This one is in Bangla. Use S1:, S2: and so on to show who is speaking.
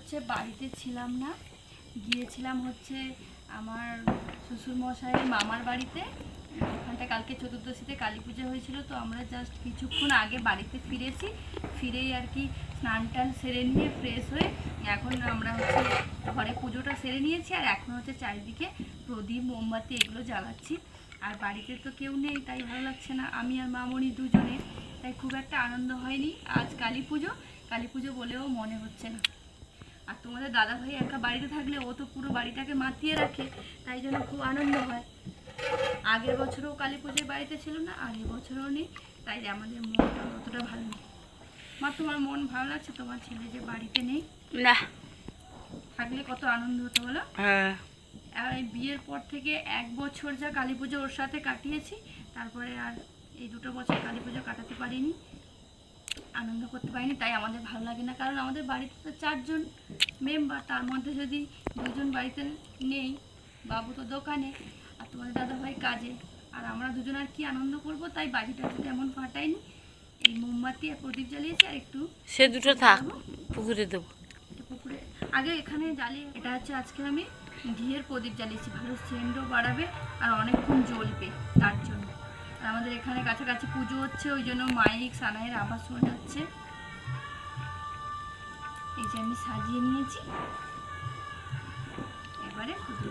S1: হচ্ছে বাড়িতে ছিলাম না, গিয়েছিলাম হচ্ছে আমার শ্বশুরমশাইয়ের মামার বাড়িতে। ওখানটা কালকে চতুর্দশীতে কালী পুজো হয়েছিল, তো আমরা জাস্ট কিছুক্ষণ আগে বাড়িতে ফিরেছি। ফিরেই আর কি স্নান টান সেরে নিয়ে ফ্রেশ হয়ে এখন আমরা হচ্ছে ঘরে পুজোটা সেরে নিয়েছি, আর এখন হচ্ছে চারিদিকে প্রদীপ মোমবাতি এগুলো জ্বালাচ্ছি। আর বাড়িতে তো কেউ নেই, তাই ভালো লাগছে না, আমি আর মামনি দুজনে, তাই খুব একটা আনন্দ হয়নি। আজ কালী পুজো বলেও মনে হচ্ছে না। আর তোমাদের দাদা ভাই একা বাড়িতে থাকলে ও তো পুরো বাড়িটাকে মাতিয়ে রাখে, তাই জন্য খুব আনন্দ হয়। আগের বছরও কালী পুজোয় বাড়িতে ছিল না, আর এবছরও নেই, তাই আমাদের মনটা অতটা ভালো নেই। মা, তোমার মন ভালো লাগছে তোমার ছেলে যে বাড়িতে নেই?
S2: না,
S1: থাকলে কত আনন্দ হতো বলো।
S2: হ্যাঁ
S1: আর এই বিয়ের পর থেকে 1 বছর যা কালী পুজো ওর সাথে কাটিয়েছি, তারপরে আর এই 2 বছর কালী পুজো কাটাতে পারিনি, আনন্দ করতে পারিনি, তাই আমাদের ভালো লাগে না। কারণ আমাদের বাড়িতে তো 4 জন মেম্বার, তার মধ্যে যদি 2 জন বাড়িতে নেই, বাবু তো দোকানে আর তোমাদের দাদাভাই কাজে, আর আমরা দুজন আর কি আনন্দ করব, তাই বাড়িটা তেমন ফাটাইনি। এই মোমবাতি আর প্রদীপ জ্বালিয়েছি, আর একটু
S2: সে দুটো থাক, পুকুরে দেবো।
S1: পুকুরে আগে এখানে জ্বালিয়ে, এটা হচ্ছে আজকে আমি ঘিয়ের প্রদীপ জ্বালিয়েছি, ভালো সেন্টও বাড়াবে আর অনেকক্ষণ জ্বলবে তার জন্য। আর আমাদের এখানে কাছাকাছি পুজো হচ্ছে, ওই জন্য মাইক সানাইয়ের আওয়াজ শোনা যাচ্ছে। এই যে আমি সাজিয়ে নিয়েছি, এবারে পুজো